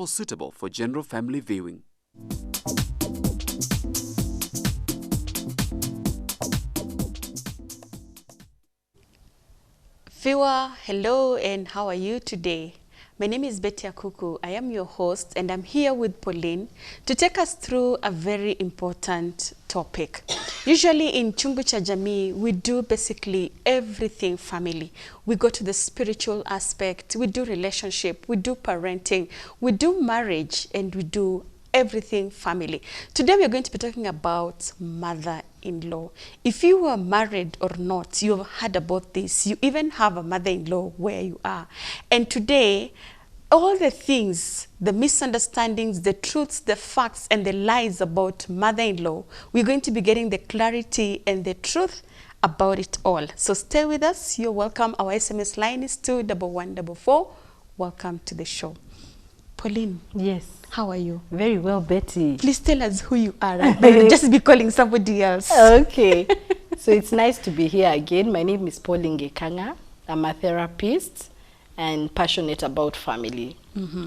suitable for general family viewing. Viewer, hello and how are you today? My name is Betty Akuku. I am your host and I'm here with Pauline to take us through a very important topic. Usually in Chungu cha Jamii, we do basically everything family. We go to the spiritual aspect, we do relationship, we do parenting, we do marriage, and we do everything family. Today we are going to be talking about mother-in-law. If you are married or not, you have heard about this. You even have a mother-in-law where you are. And today, all the things, the misunderstandings, the truths, the facts, and the lies about mother-in-law, we're going to be getting the clarity and the truth about it all. So stay with us. You're welcome. Our SMS line is 21144. Welcome to the show. Pauline. Yes. How are you? Very well, Betty. Please tell us who you are. I'll just be calling somebody else. Okay. So it's nice to be here again. My name is Pauline Gekanga. I'm a therapist and passionate about family.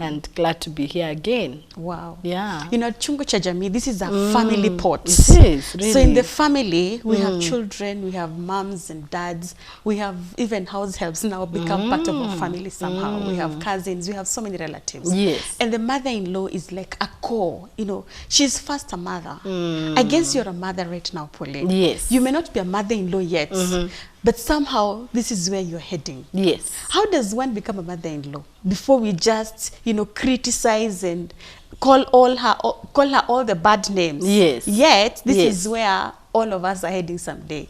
And glad to be here again. Wow. Yeah. You know, Chungu cha Jamii, this is a family pot. It is, really. So in the family, we have children, we have moms and dads, we have even house helps now become part of our family somehow. We have cousins, we have so many relatives. Yes. And the mother-in-law is like a core, you know, she's first a mother. I guess you're a mother right now, Pauline. Yes. You may not be a mother-in-law yet, but somehow this is where you're heading. Yes. How does one become a mother-in-law before we just, you know, criticize and call her all the bad names? Yes. Yet this is where all of us are heading someday.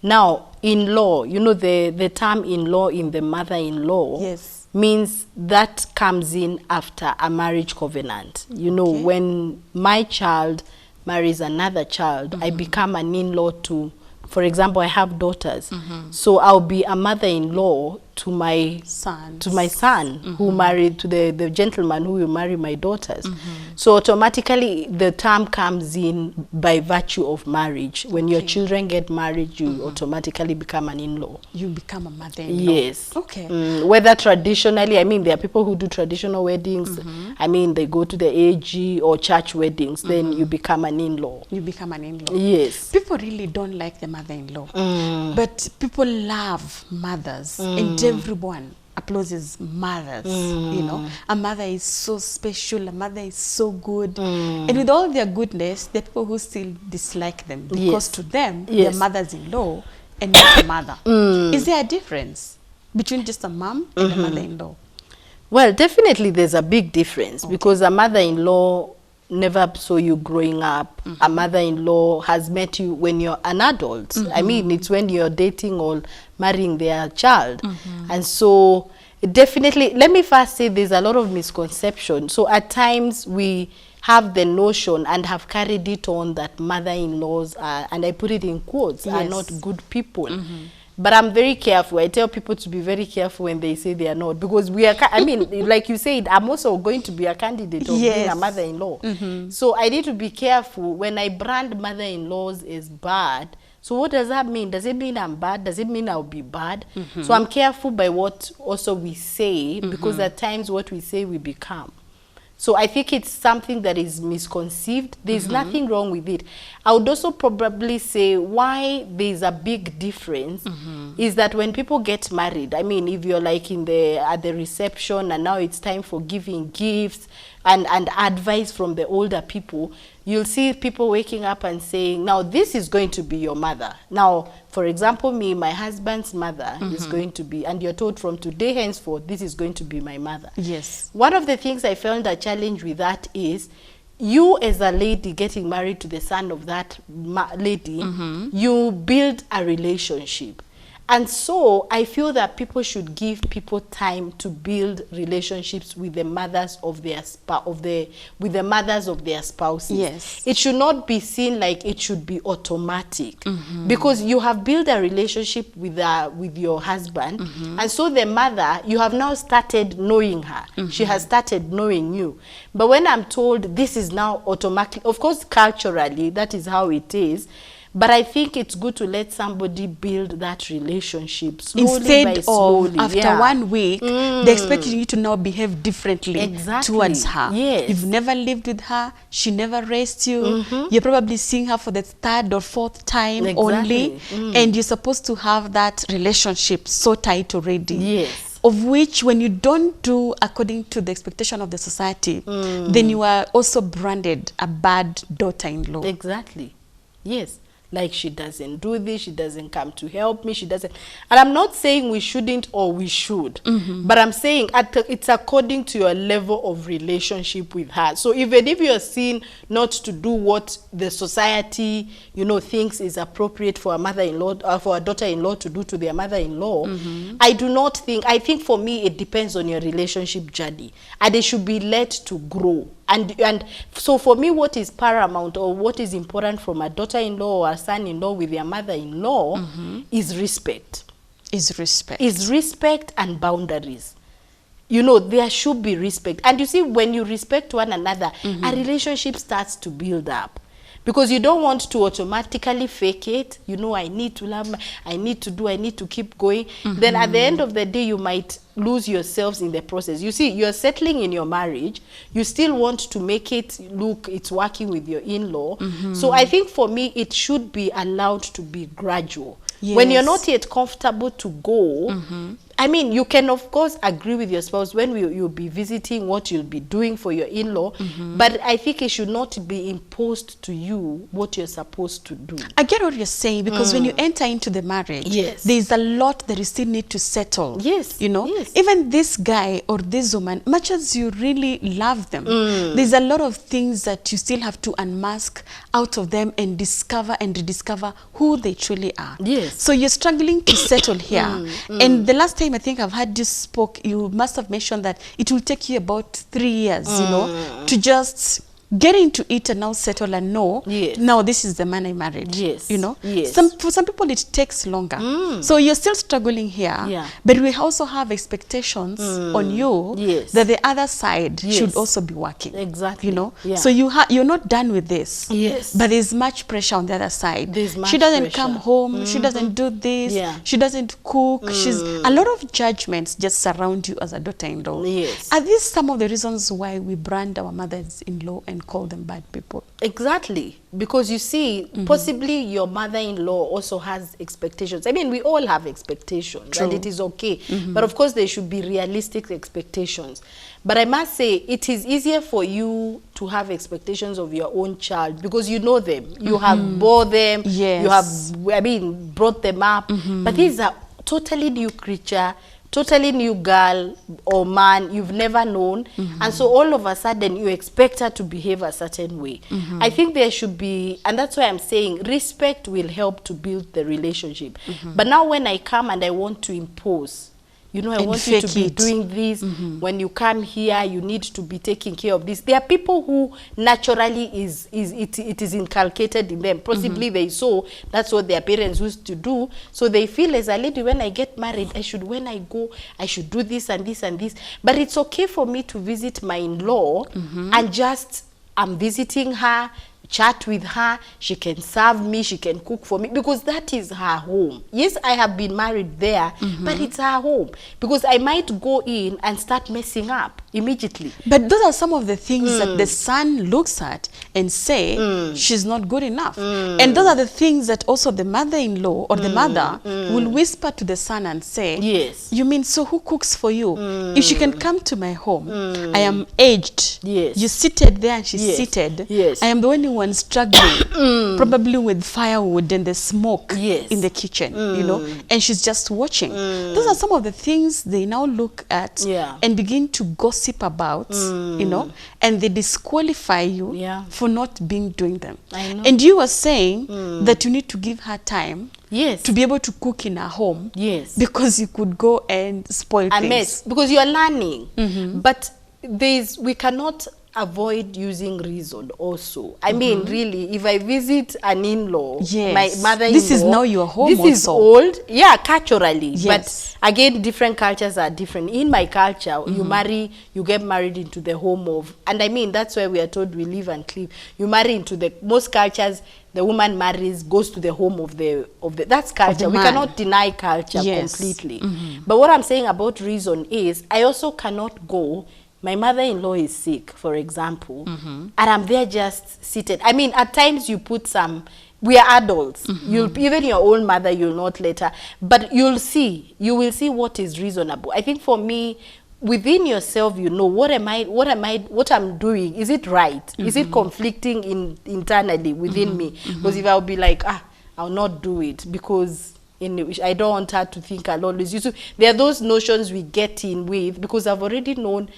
Now, in-law, you know, the term in-law in the mother-in-law means that comes in after a marriage covenant. You know, when my child marries another child, I become an in-law to, for example, I have daughters. So I'll be a mother-in-law to my son who married to the gentleman who will marry my daughters. So automatically the term comes in by virtue of marriage. When your children get married, you automatically become an in-law. You become a mother-in-law. Yes. Okay. Whether traditionally, I mean, there are people who do traditional weddings. I mean, they go to the AG or church weddings, then you become an in-law. You become an in-law. Yes. People really don't like the mother-in-law. But people love mothers. And everyone applauses mothers. You know, a mother is so special, a mother is so good. And with all their goodness, there are people who still dislike them because to them, they're mothers-in-law and not a mother. Is there a difference between just a mom and a mother-in-law? Well, definitely there's a big difference because a mother-in-law never saw you growing up. A mother-in-law has met you when you're an adult. I mean, it's when you're dating or marrying their child. And so definitely, let me first say there's a lot of misconception. So at times we have the notion and have carried it on that mother-in-laws are, and I put it in quotes, are not good people. But I'm very careful. I tell people to be very careful when they say they are not. Because we are, I mean, like you said, I'm also going to be a candidate of being a mother-in-law. So I need to be careful when I brand mother-in-laws as bad. So what does that mean? Does it mean I'm bad? Does it mean I'll be bad? So I'm careful by what also we say, because at times what we say we become. So I think it's something that is misconceived. There's nothing wrong with it. I would also probably say why there's a big difference is that when people get married, I mean, if you're like at the reception and now it's time for giving gifts and advice from the older people, you'll see people waking up and saying, now this is going to be your mother. Now, for example, me, my husband's mother is going to be, and you're told from today henceforth, this is going to be my mother. Yes. One of the things I found a challenge with that is, you as a lady getting married to the son of that lady, you build a relationship. And so I feel that people should give people time to build relationships with the mothers of their spouses. Yes. It should not be seen like it should be automatic, because you have built a relationship with your husband, and so the mother, you have now started knowing her. She has started knowing you. But when I'm told this is now automatic, of course culturally that is how it is. But I think it's good to let somebody build that relationship slowly Instead by of slowly. after 1 week, they expect you to now behave differently towards her. Yes. You've never lived with her. She never raised you. You're probably seeing her for the 3rd or 4th time only. And you're supposed to have that relationship so tight already. Yes. Of which, when you don't do according to the expectation of the society, then you are also branded a bad daughter-in-law. Exactly. Yes. Like, she doesn't do this, she doesn't come to help me, she doesn't. And I'm not saying we shouldn't or we should, but I'm saying it's according to your level of relationship with her. So even if you're seen not to do what the society, you know, thinks is appropriate for a mother-in-law or for a daughter-in-law to do to their mother-in-law, I think for me it depends on your relationship journey, and they should be let to grow. And so for me, what is paramount or what is important from a daughter-in-law or a son-in-law with their mother-in-law is respect. Is respect. Is respect and boundaries. You know, there should be respect. And you see, when you respect one another, a relationship starts to build up. Because you don't want to automatically fake it. You know, I need to love, I need to keep going. Then at the end of the day, you might lose yourselves in the process. You see, you're settling in your marriage. You still want to make it look it's working with your in-law. So I think for me, it should be allowed to be gradual. Yes. When you're not yet comfortable to go, I mean, you can, of course, agree with your spouse when you'll be visiting, what you'll be doing for your in-law. But I think it should not be imposed to you what you're supposed to do. I get what you're saying, because when you enter into the marriage, there's a lot that you still need to settle. Yes. You know, even this guy or this woman, much as you really love them, there's a lot of things that you still have to unmask out of them and discover and rediscover who they truly are. Yes. So you're struggling to settle here. And the last time I think I've had you spoke, you must have mentioned that it will take you about 3 years, you know, to just get into it and now settle and know, now this is the man I married. Yes. You know, for some people it takes longer. So you're still struggling here, but we also have expectations on you that the other side should also be working. Exactly. You know, so you're not done with this. Yes. But there's much pressure on the other side. She doesn't come home. She doesn't do this. She doesn't cook. She's a lot of judgments just surround you as a daughter-in-law. Yes. Are these some of the reasons why we brand our mothers-in-law and call them bad people? Exactly. Because you see, possibly your mother-in-law also has expectations. I mean, we all have expectations. True. And it is okay. But of course, there should be realistic expectations. But I must say, it is easier for you to have expectations of your own child because you know them. You have bore them. Yes. You have, I mean, brought them up. But this is a totally new creature, totally new girl or man you've never known, and so all of a sudden you expect her to behave a certain way. I think there should be, and that's why I'm saying respect will help to build the relationship. But now when I come and I want to impose, you know, I want you to be doing this. When you come here, you need to be taking care of this. There are people who naturally it is inculcated in them. Possibly they saw that's what their parents used to do. So they feel as a lady, when I get married, when I go, I should do this and this and this. But it's okay for me to visit my in-law and just, I'm visiting her, chat with her, she can serve me, she can cook for me, because that is her home. Yes, I have been married there, but it's her home. Because I might go in and start messing up immediately. But those are some of the things that the son looks at and say, she's not good enough. And those are the things that also the mother-in-law or the mother will whisper to the son and say, yes, you mean, so who cooks for you? If she can come to my home, I am aged. Yes. You seated there and she's seated. Yes. I am the only one struggling, probably with firewood and the smoke in the kitchen, you know, and she's just watching. Those are some of the things they now look at and begin to gossip about, you know, and they disqualify you for not doing them. I know. And you were saying that you need to give her time to be able to cook in her home, because you could go and spoil things. Mess, because you are learning. But we cannot avoid using reason also. I mean, really, if I visit an in-law, my mother-in-law, this is now your home. This is old, yeah, culturally. Yes. But again, different cultures are different. In my culture, you get married into the home of, and I mean, that's why we are told we live and cleave. You marry into most cultures, the woman marries, goes to the home of the that's culture. We cannot deny culture completely. But what I'm saying about reason is, I also cannot go, my mother-in-law is sick, for example, and I'm there just seated. I mean, at times you put some, we are adults. Even your own mother, you'll not let her, but you will see what is reasonable. I think for me, within yourself, you know, what I'm doing, is it right? Is it conflicting internally within me? Because if I'll be like, I'll not do it because I don't want her to think I'll always use it. There are those notions we get in with, because I've already known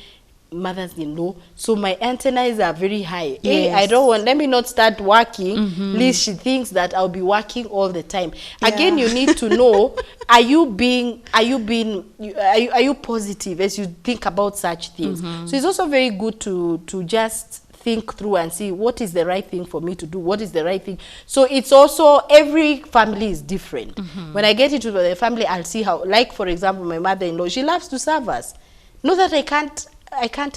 mothers-in-law, so my antennas are very high. Hey, I don't want, let me not start working, least she thinks that I'll be working all the time. Again, you need to know, are you positive as you think about such things? So it's also very good to just think through and see what is the right thing for me to do, what is the right thing. So it's also, every family is different. When I get into the family, I'll see how, like for example, my mother-in-law, she loves to serve us. Not that I can't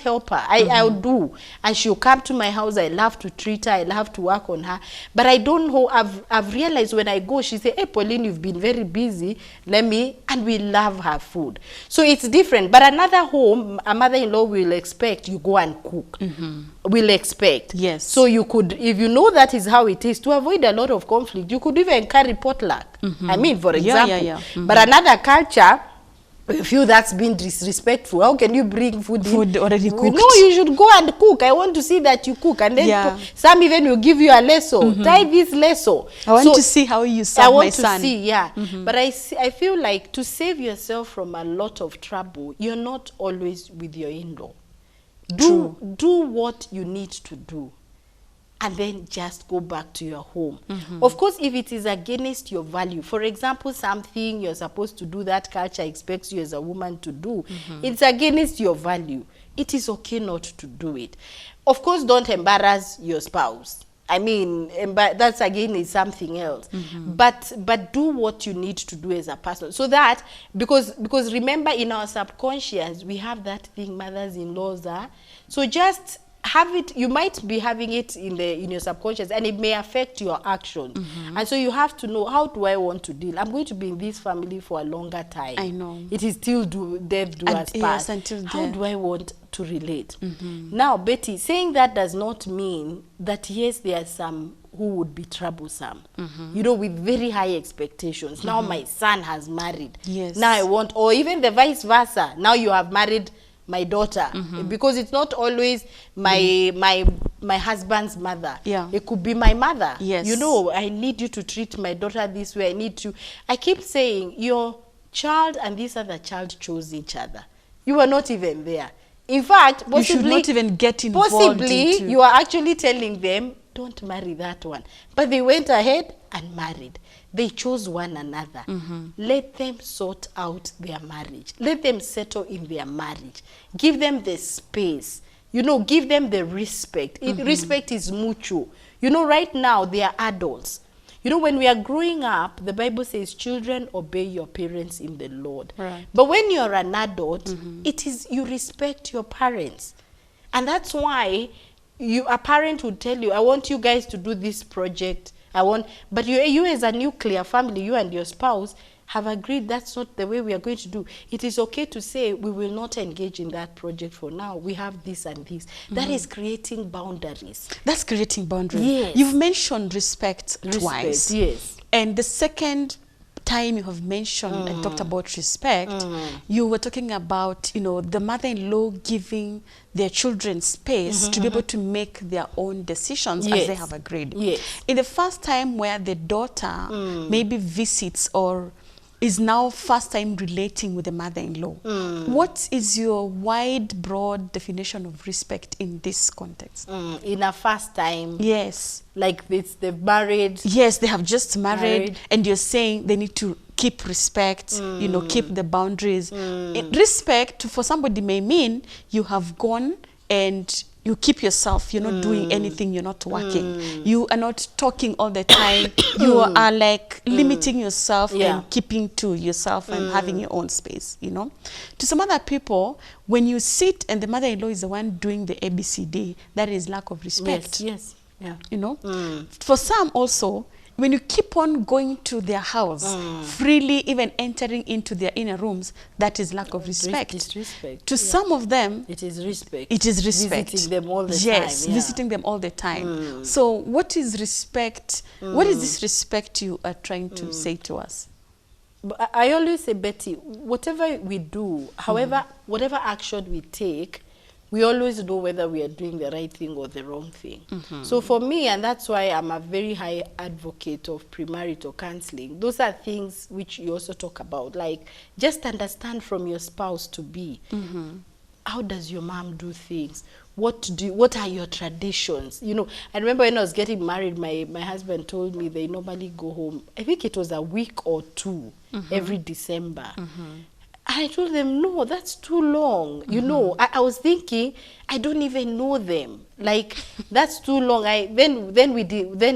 help her. I'll do. And she'll come to my house. I love to treat her. I love to work on her. But I don't know. I've realized when I go, she say, hey, Pauline, you've been very busy. And we love her food. So it's different. But another home, a mother-in-law will expect you go and cook. Will expect. Yes. So you could, if you know that is how it is, to avoid a lot of conflict, you could even carry potluck. I mean, for example. But another culture, if you that's been disrespectful, how can you bring food already cooked? No, you should go and cook. I want to see that you cook. And then some even will give you a lesson. Try this lesson. I want to see how you serve my son. I want to see, But I feel like to save yourself from a lot of trouble, you're not always with your in-law. Do what you need to do, and then just go back to your home. Of course, if it is against your value, for example, something you're supposed to do that culture expects you as a woman to do, it's against your value, it is okay not to do it. Of course, don't embarrass your spouse. I mean, that's again is something else. But do what you need to do as a person. So that, because remember, in our subconscious, we have that thing mothers-in-laws are. So just have it. You might be having it in your subconscious, and it may affect your actions. And so you have to know, how do I want to deal? I'm going to be in this family for a longer time. I know. It is till death do us part. Yes, until how death. do I want to relate? Now, Betty, saying that does not mean that, yes, there are some who would be troublesome, you know, with very high expectations. Now my son has married. Yes. Now I want, or even the vice versa. Now you have married my daughter, because it's not always my husband's mother. It could be my mother. Yes. You know, I need you to treat my daughter this way. I keep saying, your child and this other child chose each other. You were not even there. In fact, possibly, you should not even get involved. Possibly, you are actually telling them, don't marry that one. But they went ahead and married. They chose one another. Let them sort out their marriage. Let them settle in their marriage. Give them the space. You know, give them the respect. Respect is mutual. You know, right now, they are adults. You know, when we are growing up, the Bible says, children, obey your parents in the Lord. Right. But when you're an adult, it is, you respect your parents. And that's why a parent would tell you, I want you guys to do this project. But you as a nuclear family, you and your spouse have agreed that's not the way we are going to do. It is okay to say, we will not engage in that project for now. We have this and this. That is creating boundaries. That's creating boundaries. Yes. You've mentioned respect twice. Yes. And the second time you have mentioned and talked about respect, you were talking about, you know, the mother-in-law giving their children space to be able to make their own decisions as they have agreed. Yes. In the first time where the daughter maybe visits or is now first time relating with the mother-in-law, what is your wide, broad definition of respect in this context? In a first time. Yes. Like this, they've married. Yes, they have just married. And you're saying they need to keep respect, you know, keep the boundaries. Respect for somebody may mean you have gone and you keep yourself, you're not doing anything, you're not working, you are not talking all the time, you are like limiting yourself and keeping to yourself and having your own space, you know. To some other people, when you sit and the mother-in-law is the one doing the ABCD, that is lack of respect. Yes, yeah. You know, for some also, when you keep on going to their house, freely even entering into their inner rooms, that is lack of respect. Disrespect. To some of them, it is respect. It is respect. Visiting them all the time. Yes, visiting them all the time. So what is respect? What is this respect you are trying to say to us? But I always say, Betty, whatever we do, however, whatever action we take, we always know whether we are doing the right thing or the wrong thing. So for me, and that's why I'm a very high advocate of premarital counseling, those are things which you also talk about, like just understand from your spouse to be. How does your mom do things? What are your traditions? You know, I remember when I was getting married, my husband told me they normally go home, I think it was a week or two every December. And I told them, no, that's too long. You know, I was thinking, I don't even know them. Like, that's too long.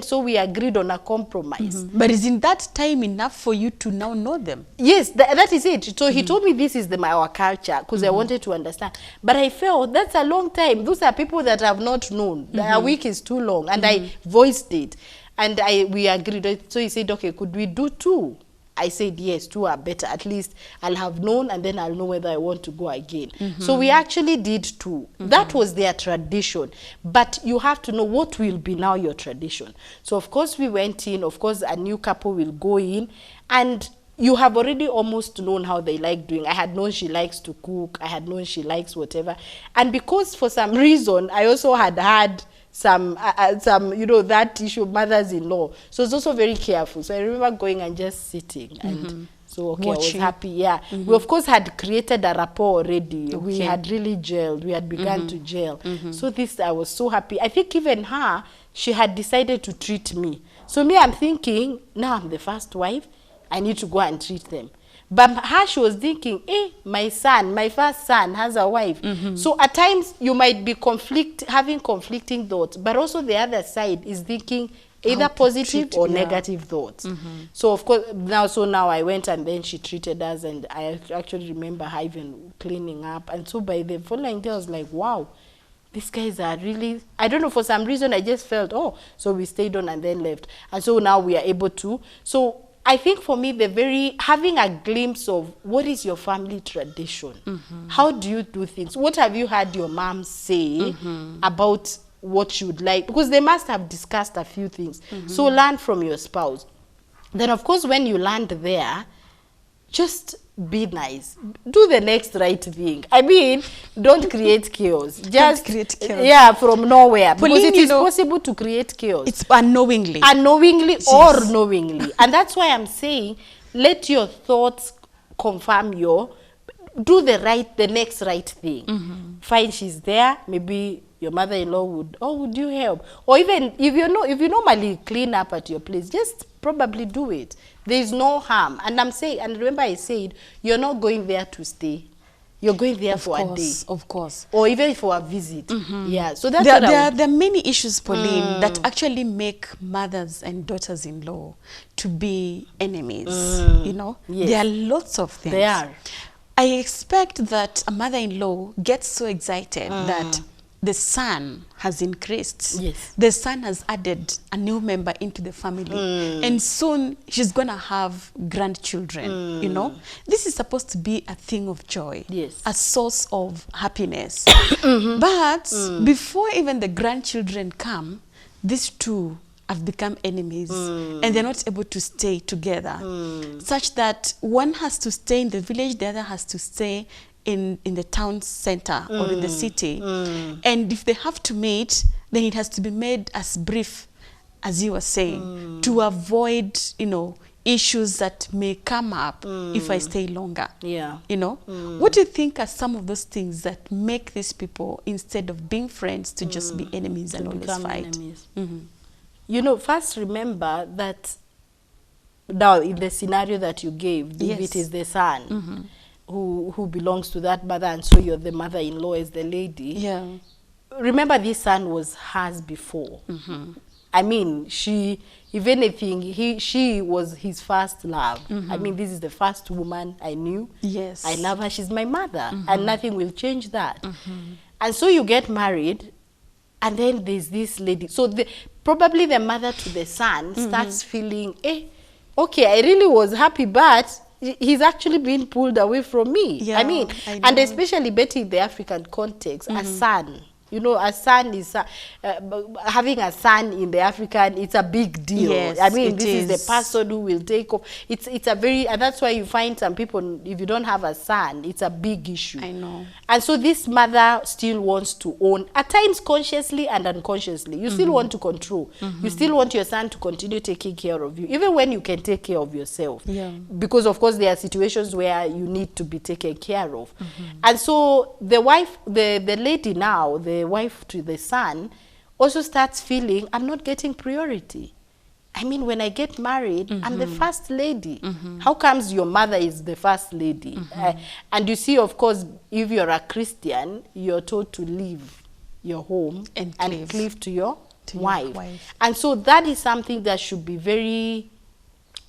So we agreed on a compromise. But isn't that time enough for you to now know them? Yes, that is it. So he told me this is our culture, because I wanted to understand. But I felt that's a long time. Those are people that I've not known. A week is too long. And I voiced it. And we agreed. So he said, okay, could we do 2? I said, yes, 2 are better. At least I'll have known, and then I'll know whether I want to go again. So we actually did 2. That was their tradition. But you have to know what will be now your tradition. So, of course, we went in. Of course, a new couple will go in. And you have already almost known how they like doing. I had known she likes to cook. I had known she likes whatever. And because for some reason, I also had some you know, that issue of mothers-in-law, so it's also very careful. So I remember going and just sitting and so okay, watching. I was happy. We of course had created a rapport already. We had really gelled. We had begun to gel. So this, I was so happy. I think even her, she had decided to treat me. So me, I'm thinking, now I'm the first wife, I need to go and treat them. But her, she was thinking, my first son has a wife. So at times you might be having conflicting thoughts, but also the other side is thinking either positive or negative thoughts. So of course, now I went, and then she treated us, and I actually remember her even cleaning up. And so by the following day, I was like, wow, these guys are really, I don't know, for some reason I just felt, so we stayed on and then left. And so now we are able to. So I think for me, having a glimpse of what is your family tradition. How do you do things? What have you had your mom say about what you would like? Because they must have discussed a few things. So learn from your spouse. Then, of course, when you land there, just be nice. Do the next right thing. I mean, don't create chaos. Just create chaos. Yeah, from nowhere. Pauline, because it is possible to create chaos. It's unknowingly. Unknowingly or knowingly. And that's why I'm saying, let your thoughts confirm do the next right thing. Fine, she's there. Maybe your mother-in-law would you help? Or even if you normally clean up at your place, just probably do it. There is no harm. And I'm saying, and remember I said, you're not going there to stay. You're going there for a day. Of course. Or even for a visit. Yeah. So that's there are many issues, Pauline, that actually make mothers and daughters-in-law to be enemies. You know? Yes. There are lots of things. There are. I expect that a mother-in-law gets so excited that the son has increased. Yes. The son has added a new member into the family. And soon she's going to have grandchildren, you know. This is supposed to be a thing of joy. Yes. A source of happiness. But before even the grandchildren come, these two have become enemies and they're not able to stay together. Such that one has to stay in the village, the other has to stay in the town center or in the city. And if they have to meet, then it has to be made as brief as you were saying, to avoid, you know, issues that may come up if I stay longer. Yeah. You know? What do you think are some of those things that make these people, instead of being friends, to just be enemies and always fight? You know, first remember that now in the scenario that you gave, if it is the son who belongs to that mother, and so you're the mother-in-law as the lady, remember this son was hers before. I mean, if anything, she was his first love. I mean, this is the first woman I knew. Yes. I love her. She's my mother, and nothing will change that. And so you get married, and then there's this lady. So probably the mother to the son starts feeling, okay, I really was happy, but he's actually being pulled away from me. Yeah, I mean, and especially Betty in the African context, a son. You know, a son is having a son in the African. It's a big deal. Yes, I mean, this is the person who will take off. It's a very, and that's why you find some people, if you don't have a son, it's a big issue. I know. And so this mother still wants to own, at times consciously and unconsciously. You still want to control. You still want your son to continue taking care of you, even when you can take care of yourself. Yeah. Because of course there are situations where you need to be taken care of. And so the wife, the lady now, the wife to the son, also starts feeling, I'm not getting priority. I mean, when I get married, I'm the first lady. How comes your mother is the first lady? And you see, of course, if you're a Christian, you're told to leave your home and cleave to your wife. And so that is something that should be very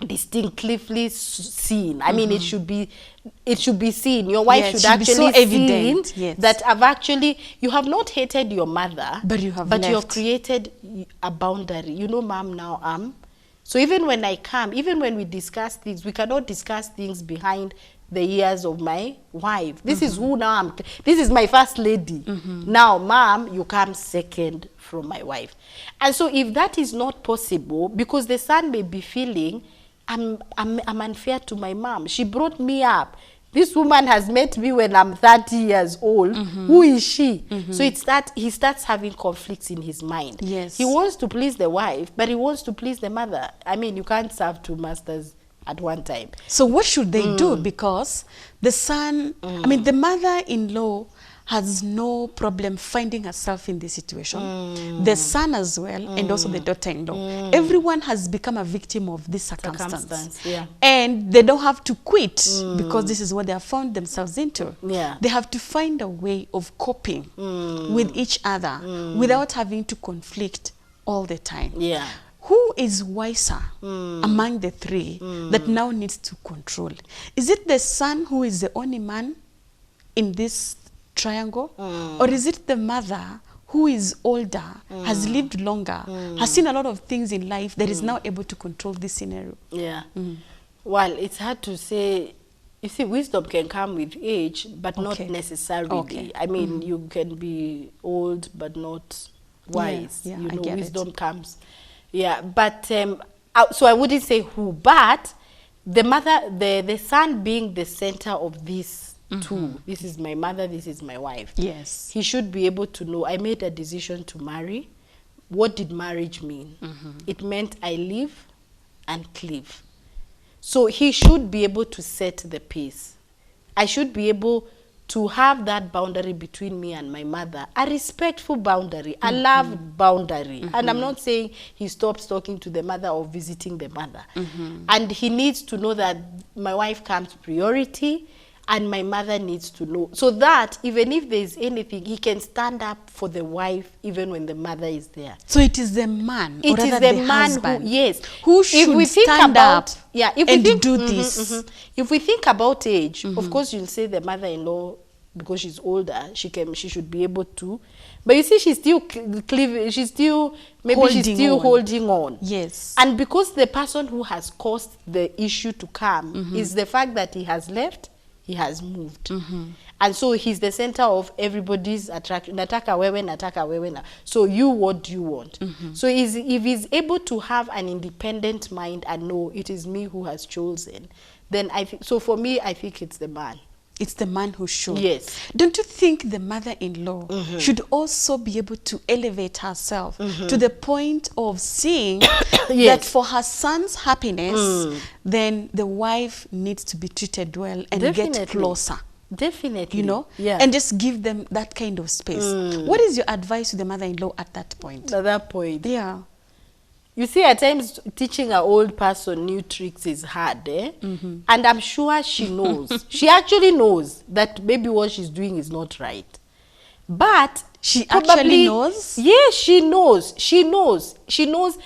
distinctly seen. I mean, it should be seen. Your wife should actually see that you have not hated your mother, but you have created a boundary. You know, mom, now so even when I come, even when we discuss things, we cannot discuss things behind the ears of my wife. This is who now this is my first lady. Now, mom, you come second from my wife. And so if that is not possible, because the son may be feeling, I'm unfair to my mom. She brought me up. This woman has met me when I'm 30 years old. Who is she? So he starts having conflicts in his mind. Yes. He wants to please the wife, but he wants to please the mother. I mean, you can't serve two masters at one time. So what should they do? Because the son, I mean, the mother-in-law has no problem finding herself in this situation. The son as well, and also the daughter-in-law. Everyone has become a victim of this circumstance. And they don't have to quit because this is what they have found themselves into. They have to find a way of coping with each other without having to conflict all the time. Who is wiser among the three that now needs to control? Is it the son who is the only man in this triangle, or is it the mother who is older, has lived longer, has seen a lot of things in life, that is now able to control this scenario? Well, it's hard to say. You see, wisdom can come with age, but not necessarily. I mean, you can be old but not wise. You know, wisdom comes. But so I wouldn't say who, but the mother, the son being the center of this two. This is my mother, this is my wife. Yes. He should be able to know, I made a decision to marry. What did marriage mean? It meant I live and cleave. So he should be able to set the pace. I should be able to have that boundary between me and my mother, a respectful boundary, a love boundary. And I'm not saying he stops talking to the mother or visiting the mother. And he needs to know that my wife comes priority, and my mother needs to know. So that even if there's anything, he can stand up for the wife even when the mother is there. So it is the man, or rather the man who should stand up and do this. If we think about age, of course you'll say the mother-in-law, because she's older, she should be able to. But you see, she's still holding on. Yes. And because the person who has caused the issue to come is the fact that he has left, he has moved. And so he's the center of everybody's attraction. Nataka wewe na. So you, what do you want? So if he's able to have an independent mind and know it is me who has chosen, then I think, so for me, I think it's the man. It's the man who should. Yes. Don't you think the mother-in-law should also be able to elevate herself to the point of seeing that for her son's happiness, then the wife needs to be treated well and get closer? Definitely. You know? And just give them that kind of space. What is your advice to the mother-in-law at that point? At that point? You see, at times, teaching an old person new tricks is hard, And I'm sure she knows. She actually knows that maybe what she's doing is not right. But She actually knows? Yes, she knows. She knows. She knows.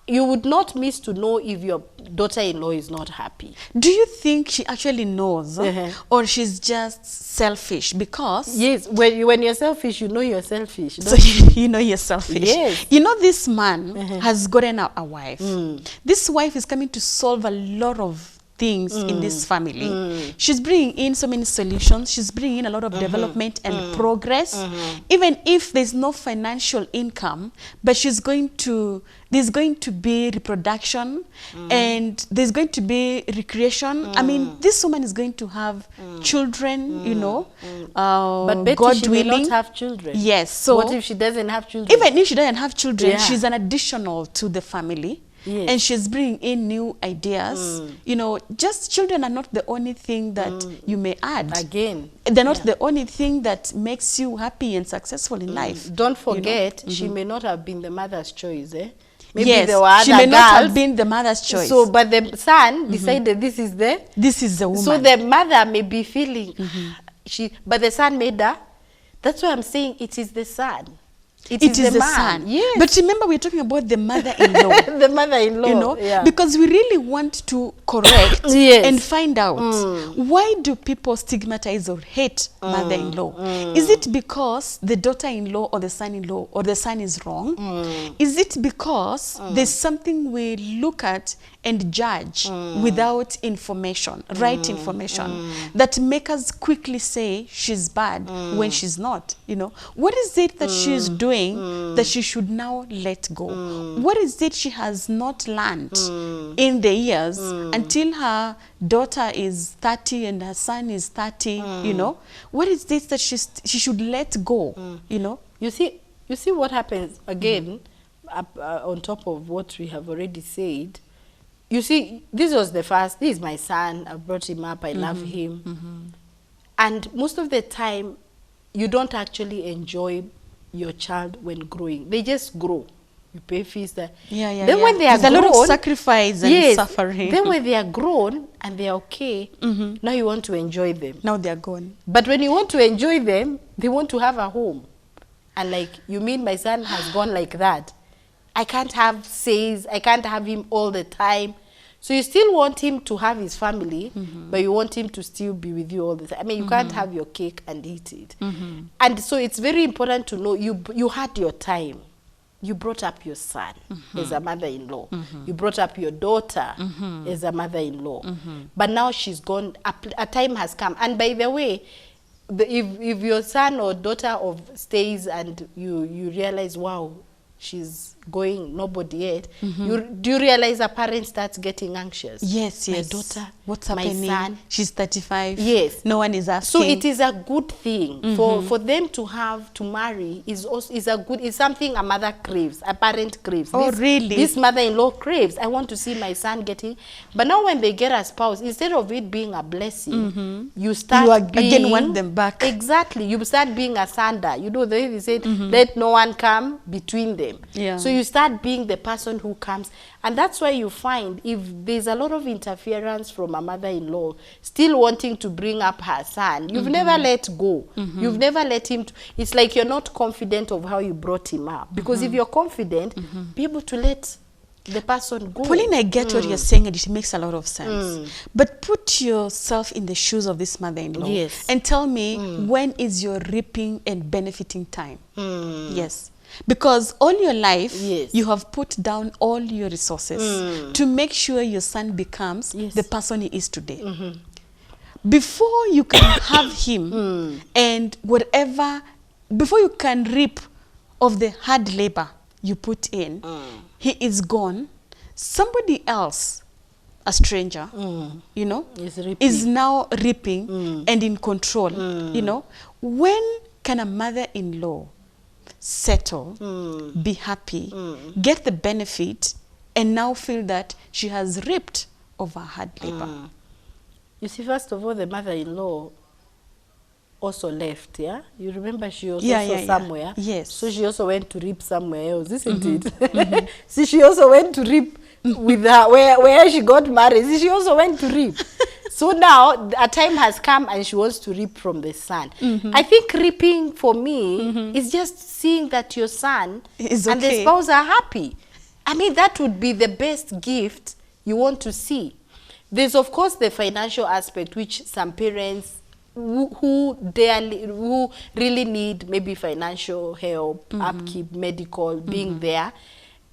You would not miss to know if your daughter-in-law is not happy. Do you think she actually knows, Uh-huh. or she's just selfish? Because Yes, when you're selfish, you know you're selfish. so you know you're selfish. Yes. You know, this man has gotten a wife. This wife is coming to solve a lot of things in this family. She's bringing in so many solutions. She's bringing in a lot of development and progress. Even if there's no financial income, but there's going to be reproduction and there's going to be recreation. I mean, this woman is going to have children, you know, But Betty, God she may willing. not have children. Yes. So what if she doesn't have children? even if she doesn't have children, Yeah. she's an additional to the family. Yes. And she's bringing in new ideas. You know, just children are not the only thing that you may add. Again. They're not the only thing that makes you happy and successful in life. Don't you know? forget, she may not have been the mother's choice. Maybe Yes, there were other she may not have girls. been the mother's choice. So, but the son decided this is the woman. So the mother may be feeling, but the son made her. That's why I'm saying it is the son. It is the man. son. Yes. But remember, we're talking about the mother-in-law. The mother-in-law. You know, yeah. because we really want to correct Yes. and find out why do people stigmatize or hate mother-in-law? Is it because the daughter-in-law or the son-in-law or the son is wrong? Is it because there's something we look at and judge without information, right information, that make us quickly say she's bad when she's not? You know, what is it that she's doing that she should now let go? What is it she has not learned in the years until her daughter is 30 and her son is 30? You know, what is this that she should let go? You know, You see what happens again, on top of what we have already said. You see, this is my son. I brought him up. I love him. And most of the time, you don't actually enjoy your child when growing. They just grow. You pay fees. Then when they are there's grown, a lot of sacrifice and suffering. Then when they are grown and they are okay, now you want to enjoy them. Now they are gone. But when you want to enjoy them, they want to have a home. And like, you mean my son has gone like that? I can't have says, I can't have him all the time. So you still want him to have his family, but you want him to still be with you all the time. I mean, you can't have your cake and eat it. And so it's very important to know you had your time. You brought up your son as a mother-in-law. You brought up your daughter as a mother-in-law. But now she's gone, a time has come. And by the way, if your son or daughter stays and you realize, wow, she's going, nobody yet, do you realize a parent starts getting anxious? Yes, yes. My daughter, what's my happening? son. She's 35. Yes. No one is asking. So it is a good thing for them to marry is something a mother craves, a parent craves. Oh, really? This mother-in-law craves. I want to see my son getting. But now when they get a spouse, instead of it being a blessing, you start being, again want them back. Exactly. You start being a sander. You know, they said, let no one come between them. Yeah. So you start being the person who comes. And that's why you find if there's a lot of interference from a mother-in-law still wanting to bring up her son, you've never let go. You've never let him. It's like you're not confident of how you brought him up. Because if you're confident, be able to let the person go. Pauline, I get what you're saying, and it makes a lot of sense. But put yourself in the shoes of this mother-in-law. Yes. And tell me, when is your reaping and benefiting time? Yes. Because all your life, you have put down all your resources to make sure your son becomes the person he is today. Before you can have him and whatever, before you can reap of the hard labor you put in, he is gone. Somebody else, a stranger, you know, is now reaping and in control. You know, when can a mother-in-law settle, be happy, get the benefit, and now feel that she has reaped of her hard labor? You see, first of all, the mother-in-law also left, yeah? You remember she was somewhere? Yes. So she also went to reap somewhere else, isn't it? See, she also went to reap with her, where she got married. See, she also went to reap. So now a time has come and she wants to reap from the son. I think reaping for me is just seeing that your son Is and the okay. spouse are happy. I mean, that would be the best gift you want to see. There's of course the financial aspect, which some parents who really need maybe financial help, upkeep, medical, being there.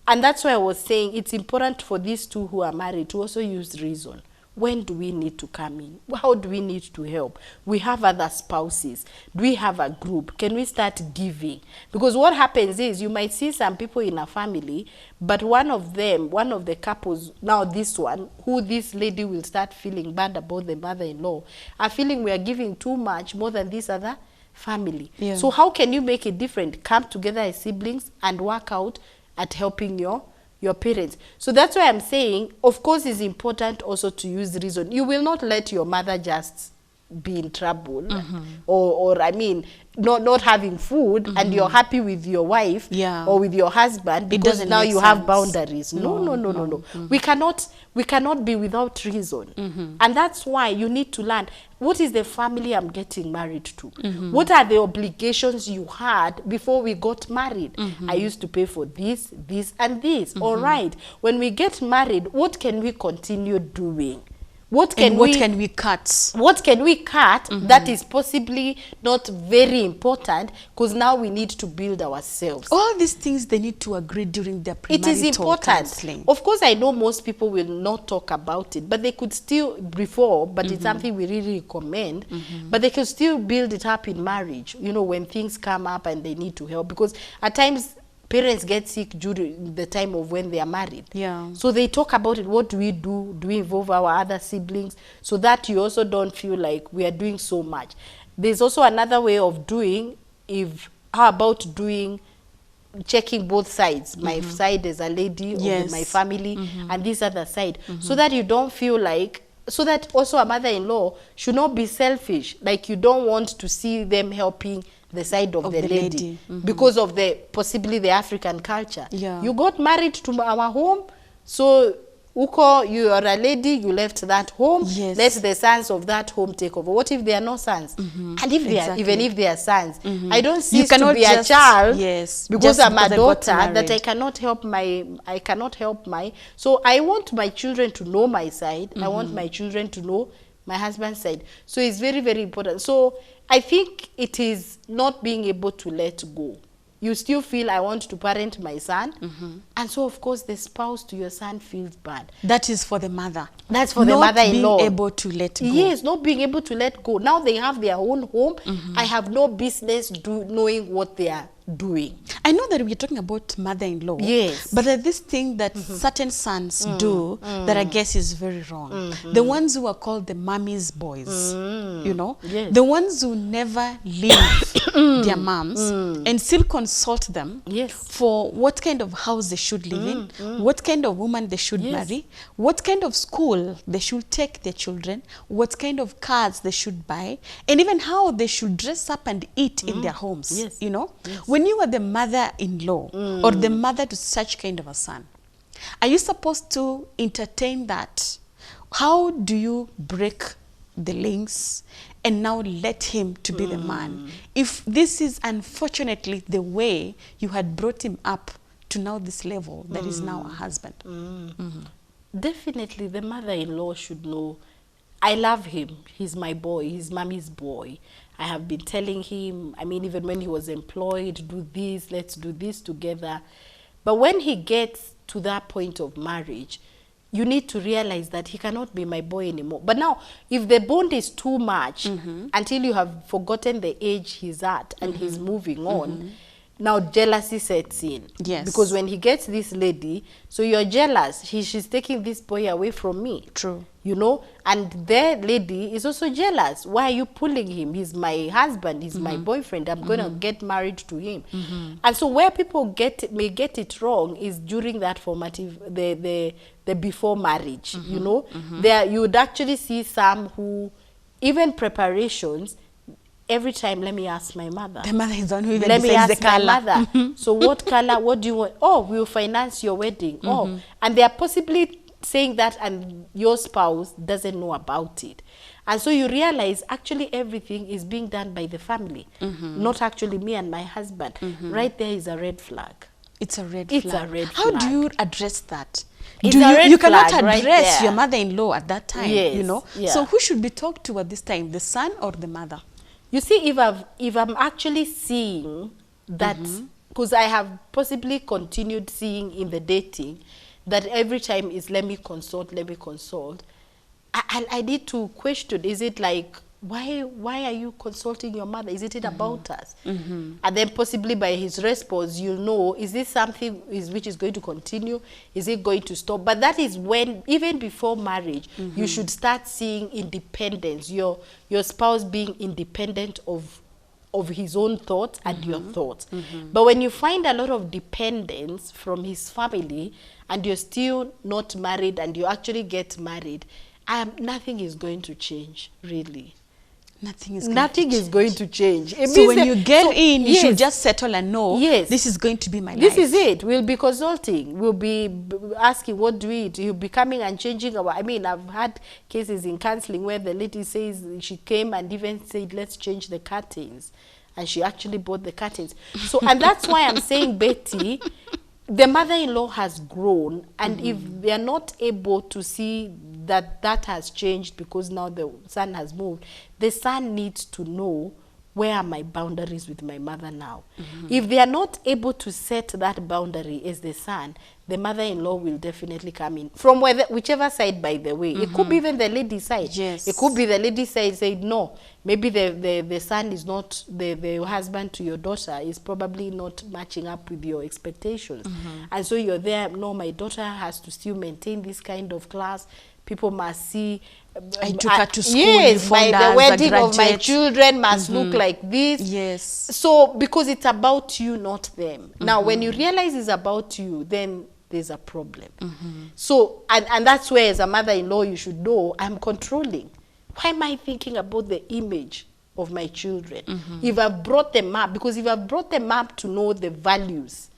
And that's why I was saying it's important for these two who are married to also use reason. When do we need to come in? How do we need to help? We have other spouses. Do we have a group? Can we start giving? Because what happens is you might see some people in a family, but one of the couples, now this one, who this lady will start feeling bad about the mother-in-law, are feeling we are giving too much more than this other family. Yeah. So how can you make it different? Come together as siblings and work out at helping your parents. So that's why I'm saying, of course, it's important also to use reason. You will not let your mother just be in trouble, or I mean, not having food, and you're happy with your wife or with your husband because now you have boundaries. No. We cannot be without reason, and that's why you need to learn what is the family I'm getting married to. What are the obligations you had before we got married? I used to pay for this, and this. All right, when we get married, what can we continue doing? What can we cut? What can we cut that is possibly not very important, because now we need to build ourselves. All these things they need to agree during their premarital It is important. counseling. Of course, I know most people will not talk about it, but they could still, before, but it's something we really recommend, but they can still build it up in marriage, you know, when things come up and they need to help. Because at times, parents get sick during the time of when they are married. Yeah. So they talk about it. What do we do? Do we involve our other siblings? So that you also don't feel like we are doing so much. There's also another way of doing, how about checking both sides, my side as a lady, or my family, and this other side, so that you don't feel like, so that also a mother-in-law should not be selfish, like you don't want to see them helping the side of the lady. Because of possibly the African culture. You got married to our home, so uko, you are a lady, you left that home, let the sons of that home take over. What if they are no sons? And if they are, even if they are sons, I don't cease to be a child because I'm a daughter, that I cannot help my, so I want my children to know my side, I want my children to know my husband's side. So it's very, very important. So I think it is not being able to let go. You still feel, I want to parent my son. And so, of course, the spouse to your son feels bad. That is for the mother. That's for the mother-in-law. Not being able to let go. Yes, not being able to let go. Now they have their own home. I have no business knowing what they are doing. I know that we're talking about mother-in-law. Yes. But there's this thing that certain sons do that I guess is very wrong. The ones who are called the mommy's boys, you know? Yes. The ones who never leave their moms and still consult them for what kind of house they should live in, what kind of woman they should marry, what kind of school they should take their children, what kind of cars they should buy, and even how they should dress up and eat in their homes, you know? When you are the mother-in-law or the mother to such kind of a son, are you supposed to entertain that? How do you break the links and now let him to be the man? If this is unfortunately the way you had brought him up to now this level that is now a husband. Definitely the mother-in-law should know, I love him, he's my boy, he's mommy's boy. I have been telling him, I mean, even when he was employed, do this, let's do this together. But when he gets to that point of marriage, you need to realize that he cannot be my boy anymore. But now, if the bond is too much, until you have forgotten the age he's at and he's moving on, now jealousy sets in. Yes. Because when he gets this lady, so you're jealous. She's taking this boy away from me. True. You know, and the lady is also jealous. Why are you pulling him? He's my husband. He's my boyfriend. I'm going to get married to him. And so where people may get it wrong is during that formative, the before marriage, you know. There you would actually see some who, even preparations, every time, let me ask my mother. The mother is on who even let me decides ask the my color. mother. So what color, what do you want? Oh, we'll finance your wedding. Oh, and there are possibly saying that and your spouse doesn't know about it. And so you realize actually everything is being done by the family, not actually me and my husband. Right there is a red flag. It's a red It's flag. a red How do flag. you address that? It's a red You cannot flag right address there. your mother-in-law at that time, Yes, you know. yeah. So who should be talked to at this time, the son or the mother? You see, if I'm actually seeing that, because I have possibly continued seeing in the dating that every time is let me consult, I need to question, is it like, why are you consulting your mother? Is it about us? And then possibly by his response, you'll know, is this something which is going to continue? Is it going to stop? But that is when, even before marriage, you should start seeing independence, your spouse being independent of his own thoughts and your thoughts. But when you find a lot of dependence from his family and you're still not married and you actually get married, nothing is going to change, really. Nothing is Going to change. It So means when that- you get in, you yes, should just settle and know, Yes. this is going to be my this life. is it. We'll be consulting. We'll be asking, what do we eat? You'll be coming and changing our, I mean, I've had cases in counseling where the lady says she came and even said, let's change the curtains. And she actually bought the curtains. So, and that's why I'm saying, Betty, the mother-in-law has grown, and if they are not able to see that has changed because now the son has moved, the son needs to know, where are my boundaries with my mother now? If they are not able to set that boundary as the son, the mother-in-law will definitely come in. From whichever side, by the way. It could be even the lady's side. Yes. It could be the lady's side said, no, maybe the son is not, the husband to your daughter is probably not matching up with your expectations. And so you're there, no, my daughter has to still maintain this kind of class. People must see. I took her to school. Yes, you my, found her the as a wedding of my graduate. children must look like this. Yes. So, because it's about you, not them. Now, when you realize it's about you, then there's a problem. So, and that's where, as a mother-in-law, you should know, I'm controlling. Why am I thinking about the image of my children? If I've brought them up, because if I've brought them up to know the values,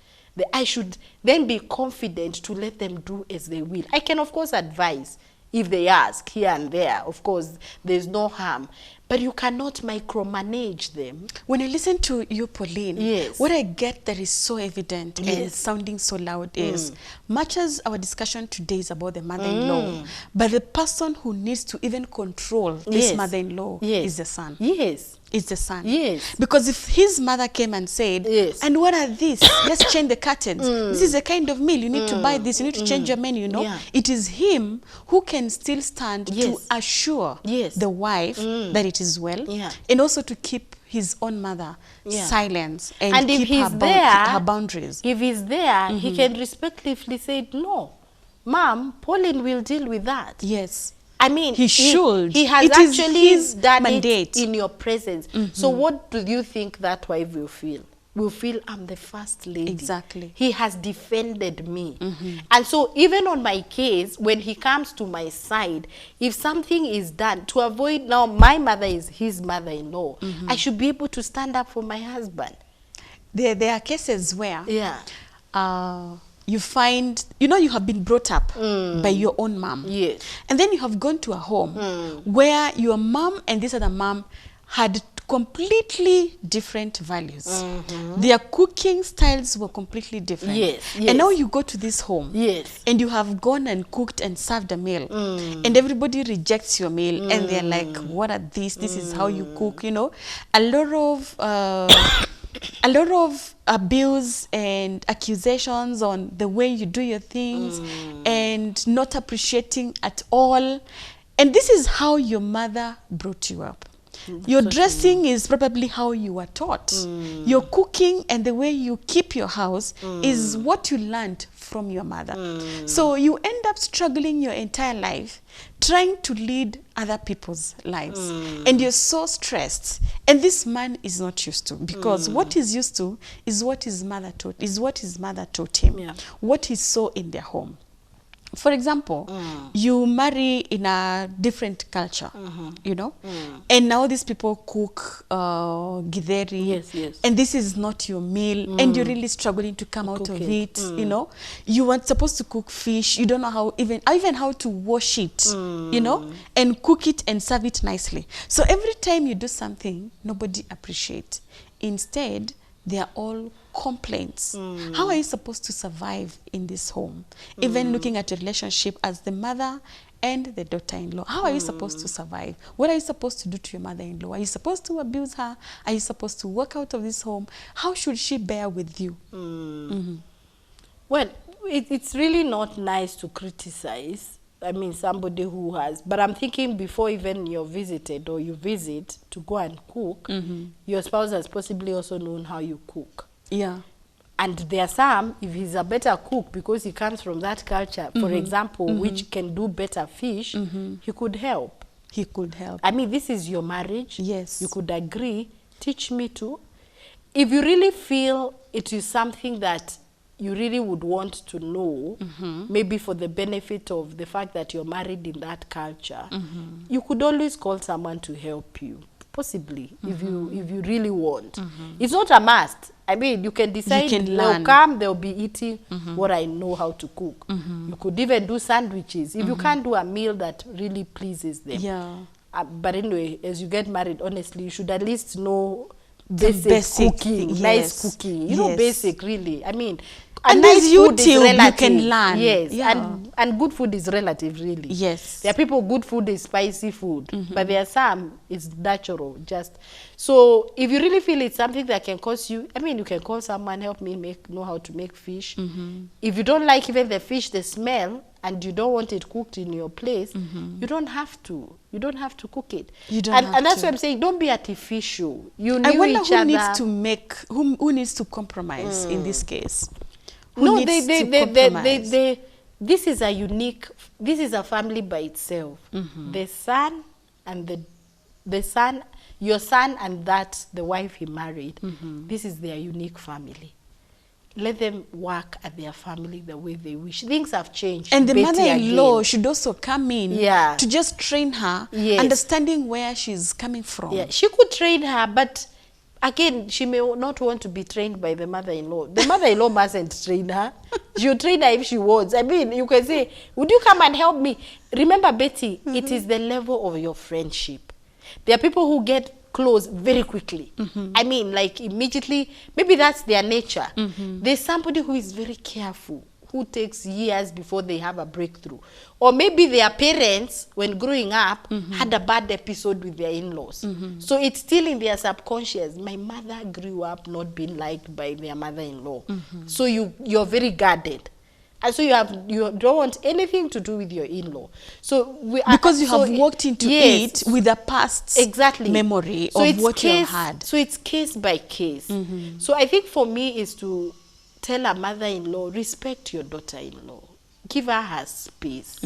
I should then be confident to let them do as they will. I can, of course, advise if they ask here and there. Of course, there's no harm. But you cannot micromanage them. When I listen to you, Pauline, Yes. what I get that is so evident and Yes. sounding so loud is, much as our discussion today is about the mother-in-law, but the person who needs to even control this Yes. mother-in-law Yes. is the son. Yes. Is the son. Yes. Because if his mother came and said, Yes. and what are these? Let's change the curtains. This is a kind of meal. You need to buy this. You need to change your menu, you know. Yeah. It is him who can still stand Yes. to assure Yes. the wife that it is well. Yeah. And also to keep his own mother Yeah. silent and And if keep he's her, there, her boundaries. If he's there, he can respectfully say, no, Mom, Pauline will deal with that. Yes. I mean, He should. He has It is actually his done mandate. it in your presence. So what do you think that wife will feel? Will feel, I'm the first lady. Exactly. He has defended me. And so even on my case, when he comes to my side, if something is done to avoid, now my mother is his mother-in-law, I should be able to stand up for my husband. There are cases where Yeah. you find, you know, you have been brought up by your own mom. Yes. And then you have gone to a home where your mom and this other mom had completely different values. Their cooking styles were completely different. Yes, yes. And now you go to this home. Yes. And you have gone and cooked and served a meal. And everybody rejects your meal. And they're like, what are these? This is how you cook, you know. A lot of abuse and accusations on the way you do your things and not appreciating at all. And this is how your mother brought you up. Your dressing is probably how you were taught. Your cooking and the way you keep your house is what you learned from your mother. So you end up struggling your entire life trying to lead other people's lives. And you're so stressed. And this man is not used to, because what he's used to is what his mother taught, him, Yeah. what he saw in their home. For example, you marry in a different culture, you know, and now these people cook githeri, Yes. and this is not your meal, and you're really struggling to come out of it, you know. You weren't supposed to cook fish, you don't know how even how to wash it, you know, and cook it and serve it nicely. So every time you do something, nobody appreciates. Instead, they are all complaints. How are you supposed to survive in this home? Even looking at your relationship as the mother and the daughter-in-law, how are you supposed to survive? What are you supposed to do to your mother-in-law? Are you supposed to abuse her? Are you supposed to walk out of this home? How should she bear with you? Well, it's really not nice to criticize. I mean, somebody who has, but I'm thinking before even you're visited or you visit to go and cook, your spouse has possibly also known how you cook. Yeah. And there are some, if he's a better cook because he comes from that culture, for example, which can do better fish, he could help. He could help. I mean, this is your marriage. Yes. You could agree, teach me to. If you really feel it is something that you really would want to know, maybe for the benefit of the fact that you're married in that culture, you could always call someone to help you, possibly, if you really want. It's not a must. I mean, you can decide, You can they'll learn. come, they'll be eating what I know how to cook. You could even do sandwiches. If you can't do a meal that really pleases them. Yeah. But anyway, as you get married, honestly, you should at least know basic cooking, yes. nice cooking. You know, Yes. basic, really. I mean, And nice there's food is YouTube, you relative. can learn. Yes, Yeah. and good food is relative, really. Yes. There are people, good food is spicy food, but there are some, it's natural, just. So if you really feel it's something that can cause you, I mean, you can call someone, help me know how to make fish. If you don't like even the fish, the smell, and you don't want it cooked in your place, you don't have to. You don't have to cook it. You don't and have and that's to. what I'm saying. Don't be artificial. You I knew wonder each who other. needs to make, who needs to compromise in this case? Who No, needs to compromise? this is a unique, this is a family by itself. The son and the son, your son and that, the wife he married, this is their unique family. Let them work at their family the way they wish. Things have changed. And the Betty mother-in-law again. should also come in to just train her, Yes. understanding where she's coming from. Yeah, she could train her, but again, she may not want to be trained by the mother-in-law. The mother-in-law mustn't train her. She'll train her if she wants. I mean, you can say, would you come and help me? Remember, Betty, it is the level of your friendship. There are people who get close very quickly. I mean, like immediately, maybe that's their nature. There's somebody who is very careful, who takes years before they have a breakthrough. Or maybe their parents, when growing up, had a bad episode with their in-laws. So it's still in their subconscious. My mother grew up not being liked by their mother-in-law. So you're very guarded. And so you don't want anything to do with your in-law. So because you have walked into it with a past memory of what you have had. So it's case by case. So I think for me is to tell a mother-in-law, respect your daughter-in-law. Give her her space.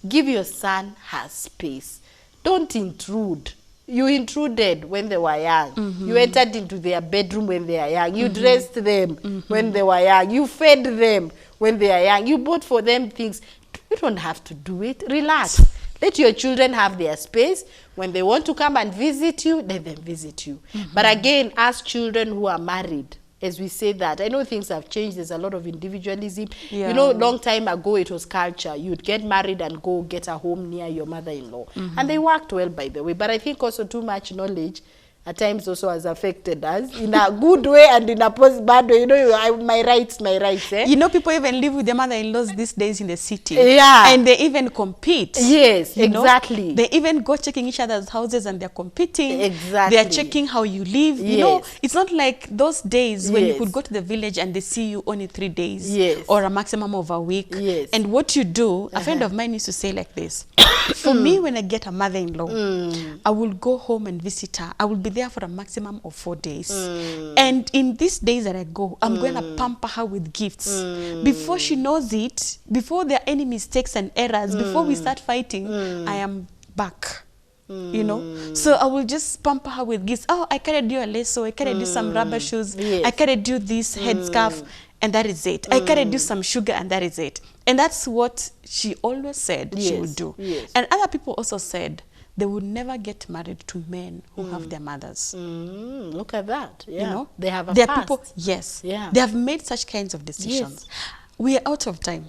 Give your son her space. Don't intrude. You intruded when they were young. You entered into their bedroom when they are young. You dressed them when they were young. You fed them when they are young. You bought for them things. You don't have to do it. Relax. Let your children have their space. When they want to come and visit you, let them visit you. But again, as children who are married, as we say that, I know things have changed. There's a lot of individualism. Yeah. You know, long time ago, it was culture. You'd get married and go get a home near your mother-in-law. And they worked well, by the way. But I think also too much knowledge at times also has affected us in a good way and in a bad way. You know, my rights, eh? You know, people even live with their mother-in-laws these days in the city. Yeah. And they even compete. Yes, you exactly. Know? They even go checking each other's houses and they're competing. Exactly. They're checking how you live. You know, it's not like those days when you could go to the village and they see you only 3 days or a maximum of a week. And what you do, a friend of mine used to say like this, for me, when I get a mother-in-law, I will go home and visit her. I will be there for a maximum of 4 days. And in these days that I go, I'm going to pamper her with gifts. Before she knows it, before there are any mistakes and errors, before we start fighting, I am back. You know, so I will just pamper her with gifts. Oh, I carried you a lasso, I carried you some rubber shoes, I carried you this headscarf. and that is it. I can reduce some sugar and that is it. And that's what she always said she would do. Yes. And other people also said they would never get married to men who have their mothers. Look at that. Yeah. You know, They have a there past. are people, yes, Yeah. they have made such kinds of decisions. Yes. We are out of time,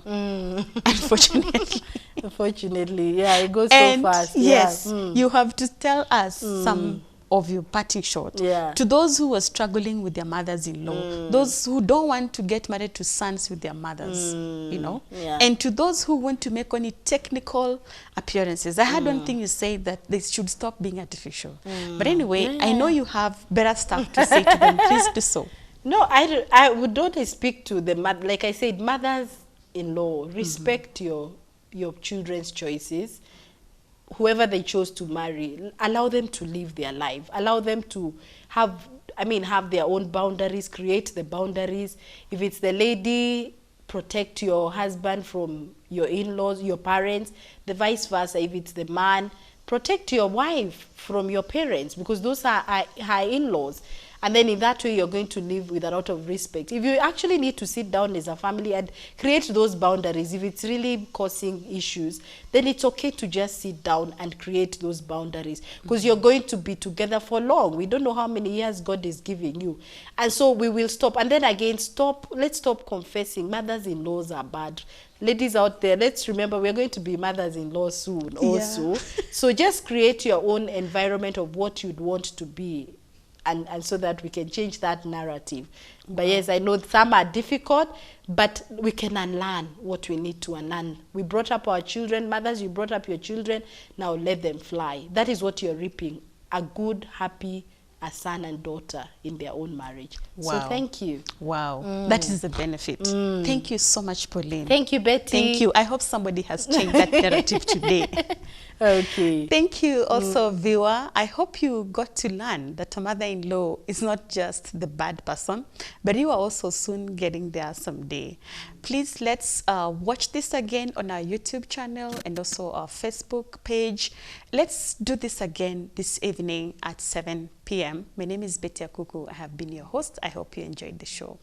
unfortunately. Unfortunately, yeah, it goes so And fast. yes, Yeah. you have to tell us some of your parting shot. Yeah. To those who are struggling with their mothers-in-law, those who don't want to get married to sons with their mothers, you know, Yeah. and to those who want to make only technical appearances. I had one thing you say that they should stop being artificial. But anyway, I know you have better stuff to say to them. Please do so. No, I would only speak to the like I said, mothers-in-law. Respect your children's choices. Whoever they chose to marry, allow them to live their life. Allow them to have their own boundaries. Create the boundaries. If it's the lady, protect your husband from your in-laws, your parents. The vice versa. If it's the man, protect your wife from your parents, because those are her in-laws. And then in that way, you're going to live with a lot of respect. If you actually need to sit down as a family and create those boundaries, if it's really causing issues, then it's okay to just sit down and create those boundaries, because you're going to be together for long. We don't know how many years God is giving you. And so we will stop. And then again, let's stop confessing mothers-in-laws are bad. Ladies out there, let's remember we're going to be mothers-in-law soon also. So just create your own environment of what you'd want to be. And so that we can change that narrative. But yes, I know some are difficult, but we can unlearn what we need to unlearn. We brought up our children. Mothers, you brought up your children. Now let them fly. That is what you're reaping. A good, happy son and daughter in their own marriage. Wow. So thank you. Wow. That is the benefit. Thank you so much, Pauline. Thank you, Betty. Thank you. I hope somebody has changed that narrative today. Okay. Thank you also, viewer. I hope you got to learn that a mother-in-law is not just the bad person, but you are also soon getting there someday. Please let's watch this again on our YouTube channel and also our Facebook page. Let's do this again this evening at 7 p.m. My name is Betty Akuku. I have been your host. I hope you enjoyed the show.